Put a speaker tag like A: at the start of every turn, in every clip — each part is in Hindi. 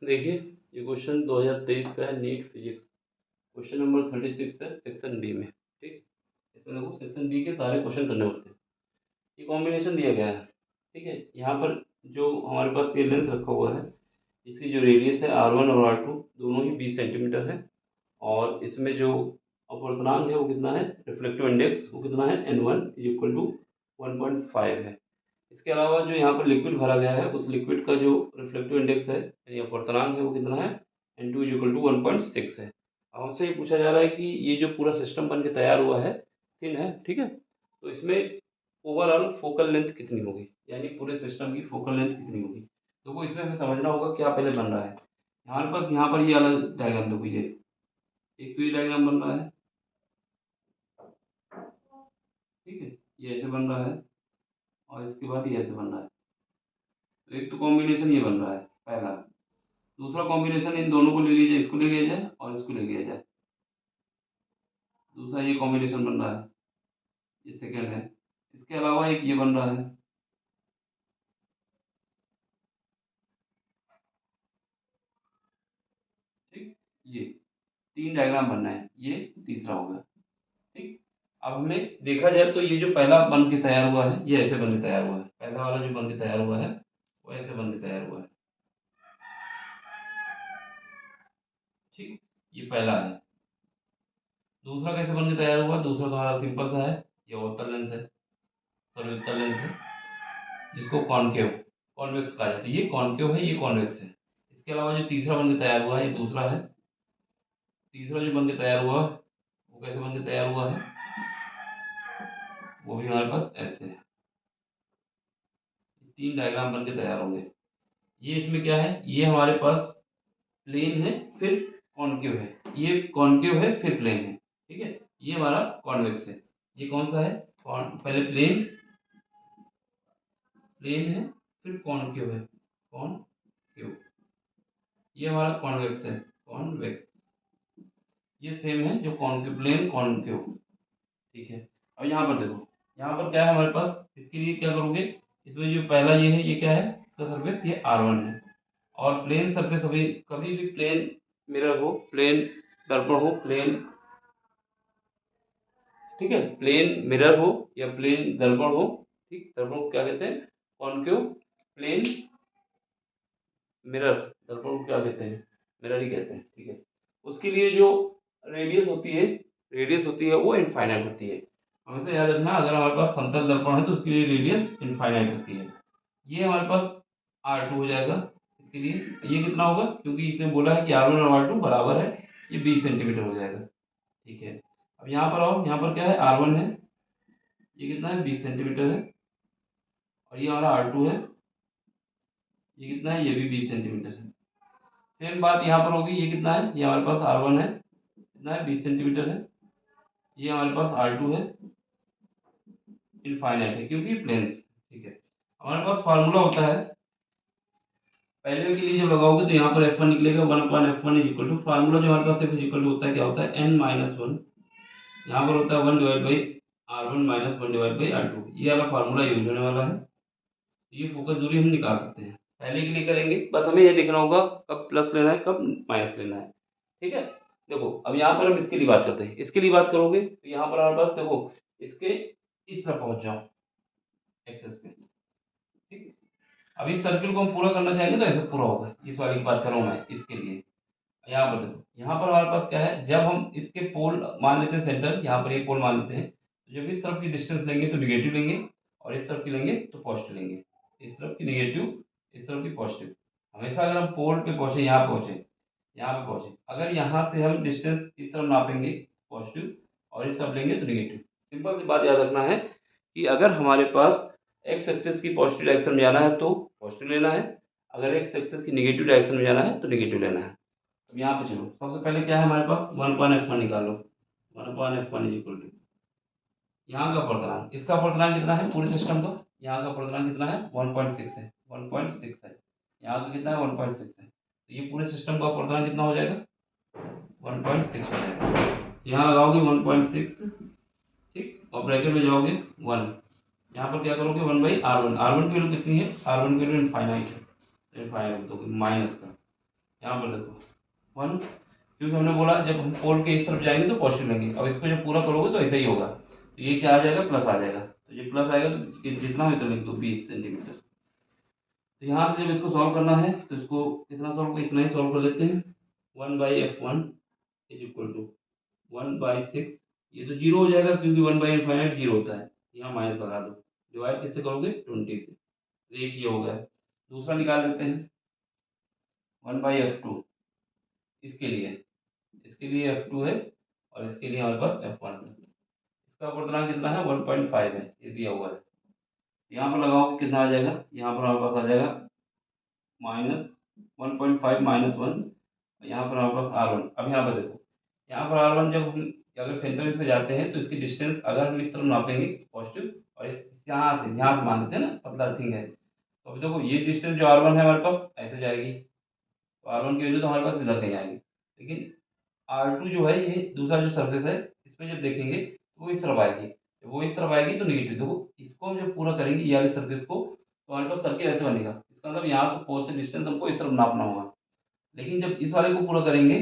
A: देखिए, ये क्वेश्चन 2023 का है, नीट फिजिक्स। क्वेश्चन नंबर 36 है सेक्शन बी में। ठीक, इसमें देखो सेक्शन बी के सारे क्वेश्चन करने होते हैं। ये कॉम्बिनेशन दिया गया है। ठीक है, यहाँ पर जो हमारे पास ये लेंस रखा हुआ है, इसकी जो रेडियस है R1 और R2 दोनों ही 20 सेंटीमीटर है। और इसमें जो अपवर्तनांक है वो कितना है, रिफ्लेक्टिव इंडेक्स वो कितना है, N1 इज इक्वल टू 1.5 है। इसके अलावा जो यहाँ पर लिक्विड भरा गया है, उस लिक्विड का जो रिफ्लेक्टिव इंडेक्स है यानी अपवर्तनांक है वो कितना है, N2 इज इक्वल टू 1.6 है। अब हमसे ये पूछा जा रहा है कि ये जो पूरा सिस्टम बन के तैयार हुआ है थिन है, ठीक है, तो इसमें ओवरऑल फोकल लेंथ कितनी होगी, यानी पूरे सिस्टम की फोकल लेंथ कितनी होगी। तो वो इसमें हमें समझना होगा क्या पहले बन रहा है। हमारे पास यहाँ पर ये अलग डायग्राम देखो, ये एक तो ये डायग्राम बन रहा है, ठीक है, ये ऐसे बन रहा है और इसके बाद ये ऐसे बन रहा है। तो एक तो कॉम्बिनेशन ये बन रहा है पहला। दूसरा कॉम्बिनेशन इन दोनों को ले लिया जाए, इसको ले लिया जाए और इसको ले लिया जाए। दूसरा ये कॉम्बिनेशन बन रहा है, ये सेकेंड है। इसके अलावा एक ये बन रहा है, ठीक, ये तीन डायग्राम बनना है, ये तीसरा होगा। ठीक, अब हमें देखा जाए तो ये जो पहला बन के तैयार हुआ है ये ऐसे बन के तैयार हुआ है, पहला वाला जो बन के तैयार हुआ है वो ऐसे बन के तैयार हुआ है। ठीक, ये पहला है। दूसरा कैसे बन के तैयार हुआ, दूसरा तो हमारा सिंपल सा है, ये अवतल लेंस है, सॉरी उत्तल लेंस है, जिसको कॉनकेव कॉन्वेक्स कहा जाता है। ये कॉनकेव है, ये कॉन्वेक्स है। इसके अलावा जो तीसरा बन के तैयार हुआ है ये दूसरा है। तीसरा जो बन के तैयार हुआ वो कैसे बन के तैयार हुआ है, वो भी हमारे पास ऐसे है। तीन डायग्राम बन के तैयार होंगे। ये इसमें क्या है, ये हमारे पास प्लेन है फिर कॉनकेव है, ये कॉनकेव है फिर प्लेन है। ठीक है, ये हमारा कॉन्वेक्स है। ये कौन सा है, पहले प्लेन, प्लेन है फिर कॉनकेव है, कॉनकेव। ये हमारा कॉन्वेक्स है, कॉन्वेक्स। ये सेम है जो कॉनकेव, प्लेन कॉनकेव। ठीक है, अब यहाँ पर देखो, यहाँ पर क्या है हमारे पास, इसके लिए क्या करोगे, इसमें जो पहला ये है ये क्या है, इसका सरफेस ये R1 है। और प्लेन सरफेस अभी कभी भी प्लेन मिरर हो, प्लेन दर्पण हो, प्लेन, ठीक है, प्लेन मिरर हो या प्लेन दर्पण हो, ठीक, दर्पण को क्या कहते हैं, कॉनकेव प्लेन मिरर, दर्पण को क्या कहते हैं, मिरर ही कहते हैं। ठीक है, उसके लिए जो रेडियस होती है, रेडियस होती है वो इनफाइनाइट होती है। हमेशा याद रखना, अगर हमारे पास समतल दर्पण है तो उसके लिए रेडियस इनफाइनाइट होती है। ये हमारे पास R2 हो जाएगा। इसके लिए ये कितना होगा, क्योंकि इसने बोला है कि R1 और R2 बराबर है, ये 20 सेंटीमीटर हो जाएगा। ठीक है, अब यहाँ पर आओ, यहाँ पर क्या है, R1 है, ये कितना है, 20 सेंटीमीटर है। और ये हमारा R2 है, ये कितना है, ये भी 20 सेंटीमीटर है। सेम बात यहाँ पर होगी, ये कितना है, ये हमारे पास R1 है, कितना है, 20 सेंटीमीटर है। ये हमारे पास R2 है, इनफाइनाइट है क्योंकि प्लेन। ठीक है, हमारे पास फार्मूला होता है, पहले के लिए जब लगाओगे तो यहाँ पर F1 निकलेगा, 1/F1 is equal to, formula जो हमारे पास सिर्फ इक्वल टू होता है, क्या होता है, n-1। यहाँ पर होता है 1 divide by R1 minus 1 divide by R2। ये वाला फार्मूला यूज होने वाला है। ये फोकस दूरी हम निकाल सकते हैं, पहले के लिए करेंगे, बस हमें ये देखना होगा कब प्लस लेना है कब माइनस लेना है। ठीक है, देखो अब यहाँ पर हम इसके लिए बात करते हैं, इसके लिए बात करोगे तो यहाँ पर हमारे पास देखो, इसके इस तरफ पहुंच जाओ एक्सेस पे। ठीक है, अब इस सर्किल को हम पूरा करना चाहेंगे तो ऐसे पूरा होगा, इस वाली की बात कर रहा हूँ मैं इसके लिए। यहाँ पर देखो, यहाँ पर हमारे पास क्या है, जब हम इसके पोल मान लेते हैं सेंटर, यहाँ पर ये पोल मान लेते हैं, तो जब इस तरफ की डिस्टेंस लेंगे तो निगेटिव लेंगे, और इस तरफ की लेंगे तो पॉजिटिव लेंगे। इस तरफ की निगेटिव, इस तरफ की पॉजिटिव। हमेशा अगर हम पोल पे पहुंचे, यहाँ पहुंचे, यहाँ पे पहुंचे, अगर यहाँ से हम डिस्टेंस इस तरफ नापेंगे पॉजिटिव और इस तरफ लेंगे तो निगेटिव। सिंपल सी बात याद रखना है कि अगर हमारे पास एक्स एक्सिस की पॉजिटिव डायरेक्शन में जाना है तो पॉजिटिव लेना है, अगर एक्स एक्सिस की निगेटिव डायरेक्शन में जाना है तो निगेटिव लेना है। अब यहाँ पे चलो, सबसे पहले क्या है हमारे पास, 1/F1 निकालो। 1/F1 इज इक्वल टू, यहाँ का अपवर्तनांक, इसका अपवर्तनांक कितना है पूरे सिस्टम का, यहाँ का अपवर्तनांक कितना है, 1.6 है, 1.6 है। यहाँ का कितना है, 1.6 है, तो ये पूरे सिस्टम का अपवर्तनांक कितना हो जाएगा, 1.6 हो जाएगा। यहाँ लगाओगे 1.6, ठीक, और ब्रैकेट में जाओगे 1। यहाँ पर क्या करोगे, 1/R1, R1 की वैल्यू कितनी है, R1 की वैल्यू इनफाइनाइट है, तो इनफाइनाइट दोगे माइनस का, यहाँ पर देखो 1, क्योंकि हमने बोला जब हम पोल के इस तरफ जाएंगे तो पॉजिटिव लेंगे। अब इसको जब पूरा करोगे तो ऐसा ही होगा, तो ये क्या आ जाएगा, प्लस आ जाएगा। तो ये प्लस आएगा तो जितना हो तो लिख दो 20 सेंटीमीटर। तो यहाँ से जब इसको सॉल्व करना है तो इसको कितना सॉल्व, इतना ही सॉल्व कर लेते हैं। 1/f1 is equal to 1/6। ये तो जीरो हो जाएगा क्योंकि 1/इनफाइनाइट जीरो होता है, यहाँ माइनस लगा दो। डिवाइड किससे करोगे, 20 से। तो एक ये हो गया। दूसरा निकाल लेते हैं 1/f2। इसके लिए f2 है और इसके लिए हमारे पास f1 है। इसका अपूर्णांक कितना है, 1.5 है, ये दिया हुआ है। यहाँ पर लगाओ कितना आ जाएगा, यहाँ पर हमारे पास आ जाएगा -1.5 -1। यहाँ पर हमारे पास R1। अब यहाँ पर देखो, यहाँ पर R1 जब हम अगर सेंटर से जाते हैं तो इसकी डिस्टेंस अगर हम इस तरफ नापेंगे पॉजिटिव, और यहाँ से मान लेते हैं ना, पतला थिंग है, तो अभी देखो ये डिस्टेंस जो R1 है हमारे पास ऐसे जाएगी, तो R1 की वैल्यू तो हमारे पास इधर कहीं आएगी। लेकिन R2 जो है, ये दूसरा जो सरफेस है, इसमें जब देखेंगे तो वो इस तरफ आएगी। जब वो इस तरफ आएगी तो नेगेटिव। देखो इसको हम जब पूरा करेंगे ये वाले सरफेस को, तो हमारे पास सर्किल ऐसे बनेगा। इसका मतलब यहाँ से पोल से डिस्टेंस हमको इस तरफ नापना होगा। लेकिन जब इस वाले को पूरा करेंगे,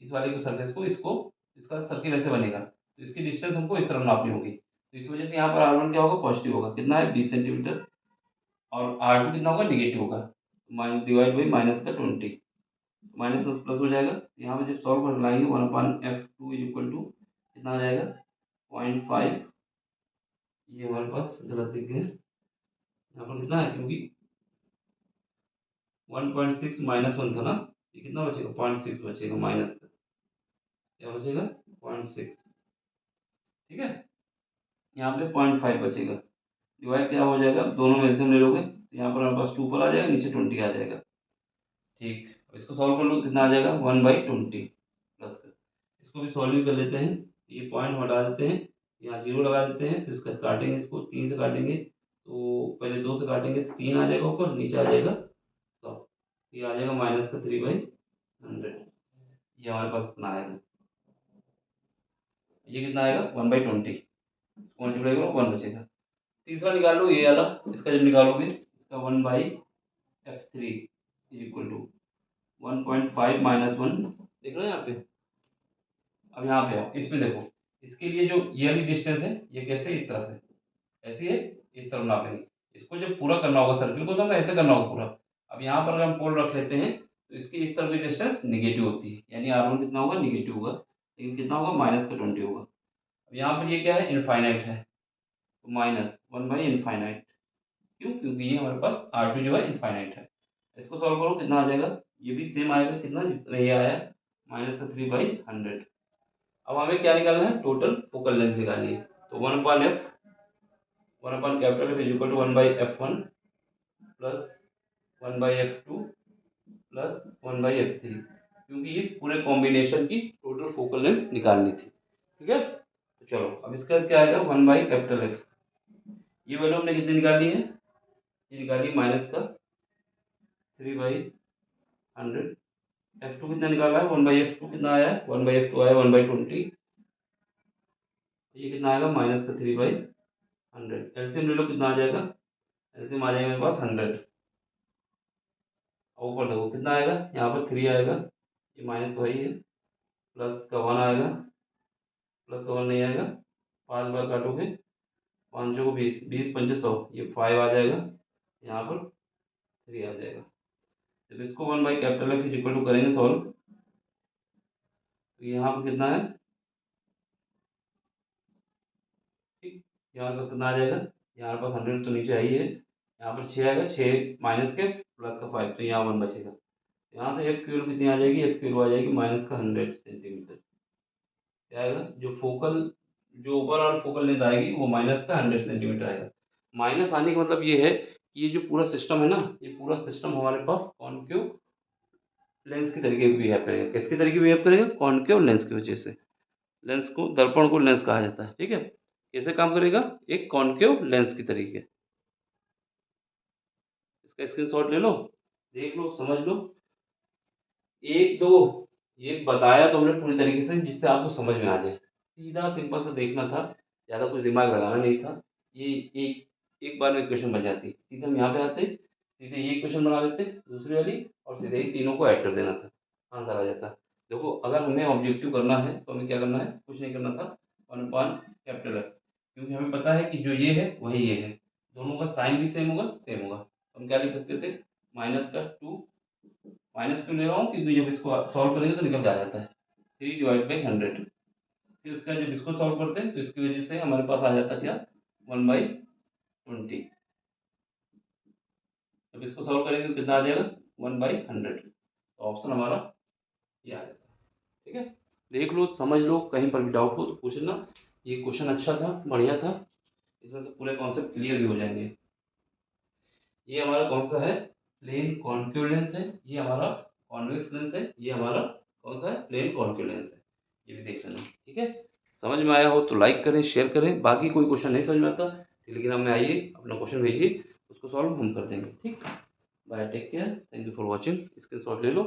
A: इस वाले को सरफेस को, इसको, इसका सर्किल ऐसे बनेगा, तो इसकी डिस्टेंस हमको इस तरफ नापनी होगी। तो इस वजह से यहाँ पर R1 क्या होगा, पॉजिटिव होगा। कितना है, 20 सेंटीमीटर। और R2 कितना होगा, निगेटिव होगा। माइनस डिवाइड बाई माइनस का 20, माइनस में प्लस हो जाएगा। यहाँ पे जब सॉल्व कर लाएंगे 1/f2 इज इक्वल टू कितना आ जाएगा, 0.5। ये हमारे पास गलत लिख गए, यहाँ पर कितना है, क्योंकि 1.6 -1 था ना, ये कितना बचेगा, 0.6 बचेगा माइनस का, क्या बचेगा, 0.6। ठीक है, यहाँ पे 0.5 बचेगा। डिवाइड क्या हो जाएगा, दोनों में एलसीएम ले लोगे तो यहाँ पर हमारे पास 2 ऊपर आ जाएगा, नीचे 20 आ जाएगा। ठीक, इसको सॉल्व कर लो, कितना आ जाएगा, 1/20 प्लस का। इसको भी सॉल्व कर लेते हैं। ये पॉइंट हटा देते हैं, यहाँ जीरो लगा देते हैं, फिर उसके बाद काटेंगे, इसको 3 से काटेंगे तो पहले 2 से काटेंगे तो 3 आ जाएगा ऊपर, नीचे आ जाएगा 100। ये आ जाएगा माइनस का 3/100। ये हमारे पास कितना आएगा, ये कितना आएगा, 1/20। मल्टीप्लाई करो 1 बचेगा। तीसरा निकाल लो ये वाला, इसका जब निकालोगे इसका 1/f3 इज इक्वल टू 1.5 -1। देख रहे हो यहाँ पे। अब यहाँ पे आओ, इसमें देखो, इसके लिए जो ये वाली डिस्टेंस है ये कैसे इस तरफ है, ऐसी है, इस तरफ नापेंगे। इसको जब पूरा करना होगा सर्किल को तो हमें ऐसे करना होगा पूरा। अब यहाँ पर अगर हम पोल रख लेते हैं तो इसकी इस तरफ की डिस्टेंस निगेटिव होती है, यानी R1 कितना होगा, निगेटिव होगा, लेकिन कितना होगा, माइनस का 20 होगा। अब यहाँ पर ये क्या है, इनफाइनाइट है, तो -1/इनफाइनाइट। क्यों, क्योंकि ये हमारे पास R2 जो है इनफाइनाइट है। इसको सॉल्व करो, कितना आ जाएगा, ये भी सेम आएगा, कितना जितना ये आया, माइनस का 3/100। अब हमें क्या निकालना है, टोटल फोकल लेंथ निकालनी है। तो 1/F is equal to 1/f1 plus 1/f2 plus 1/f3, क्योंकि इस पूरे कॉम्बिनेशन की टोटल फोकल लेंथ निकालनी थी। ठीक है, तो चलो अब इसका क्या आएगा, 1/F। ये वैल्यू हमने कितनी निकाली है, ये निकाली माइनस का 3/100। F2 कितना निकाला है, 1/f2 कितना आया है, 1/f2 आया 1/20। ये कितना आएगा, माइनस का 3/100। एलसीएम ले लो, कितना आ जाएगा, एलसीएम आ जाएगा मेरे पास 100। और ऊपर देखो कितना आएगा, यहाँ पर 3 आएगा, ये माइनस तो वही है, प्लस का 1 आएगा, प्लस का 1 नहीं आएगा, 5 बार काटोगे, 5 को 20, 20×5 = 100, ये 5 आ जाएगा, यहाँ पर 3 आ जाएगा। जब इसको 1/F इज इक्वल टू करेंगे सॉल्व, तो यहाँ पर कितना है, ठीक, यहाँ पर कितना आ जाएगा, यहाँ पास 100 तो नीचे आई है, यहाँ पर 6 आएगा, 6 माइनस के प्लस का 5, तो यहाँ 1 बचेगा। यहाँ से एफ की वैल्यू कितनी आ जाएगी, एफ की वैल्यू आ जाएगी माइनस का 100 सेंटीमीटर। क्या आएगा, जो फोकल, जो ओवरऑल फोकल लेंथ आएगी वो माइनस का 100 सेंटीमीटर आएगा। माइनस आने का मतलब ये है कि ये जो पूरा सिस्टम है ना, ये पूरा सिस्टम हमारे पास कॉनकेव लेंस की तरीके बिहेव करेगा। किसकी तरीके बिहेव करेगा, कॉनकेव लेंस की वजह से। लेंस को, दर्पण को लेंस कहा जाता है। ठीक है, कैसे काम करेगा, एक कॉनकेव लेंस की तरीके। इसका स्क्रीनशॉट ले लो, देख लो, समझ लो। एक दो ये बताया तो हमने पूरी तरीके से, जिससे आपको समझ में आ जाए। सीधा सिंपल सा देखना था, ज़्यादा कुछ दिमाग लगाना नहीं था। ये एक एक बार में इक्वेशन बन जाती। सीधे हम यहाँ पे आते, सीधे ये इक्वेशन बना देते दूसरी वाली, और सीधे ही तीनों को ऐड कर देना था। आंसर आ जाता। देखो अगर हमें ऑब्जेक्टिव करना है तो हमें क्या करना है, कुछ नहीं करना था, 1 अपॉन कैपिटल एफ, क्योंकि हमें पता है कि जो ये है वही ये है, दोनों का साइन भी सेम होगा, सेम होगा। तो हम क्या लिख सकते थे, माइनस का 2, माइनस क्यों ले रहा हूँ क्योंकि जब इसको सॉल्व करेंगे तो निकल के आ जाता है 3/100। फिर उसका जब इसको सॉल्व करते हैं तो इसकी वजह से हमारे पास आ जाता क्या, 1/20। जब इसको सॉल्व करेंगे तो कितना आ जाएगा, 1/100। तो ऑप्शन हमारा ये आ जाता है। ठीक है, देख लो, समझ लो, कहीं पर भी डाउट हो तो पूछना। ये क्वेश्चन अच्छा था, बढ़िया था, इसमें से पूरे कॉन्सेप्ट क्लियर भी हो जाएंगे। ये हमारा कौन सा है, प्लेन कॉन्केव लेंस है, ये हमारा कॉन्वेक्स लेंस है, ये हमारा कौन सा है, प्लेन कॉन्केव लेंस है, ये भी देख लेना। ठीक है, समझ में आया हो तो लाइक करें, शेयर करें, बाकी कोई क्वेश्चन नहीं समझ में आता टेलीग्राम में आइए, अपना क्वेश्चन भेजिए, उसको सॉल्व हम कर देंगे। ठीक, bye, take care, thank you for watching, screenshot ले लो।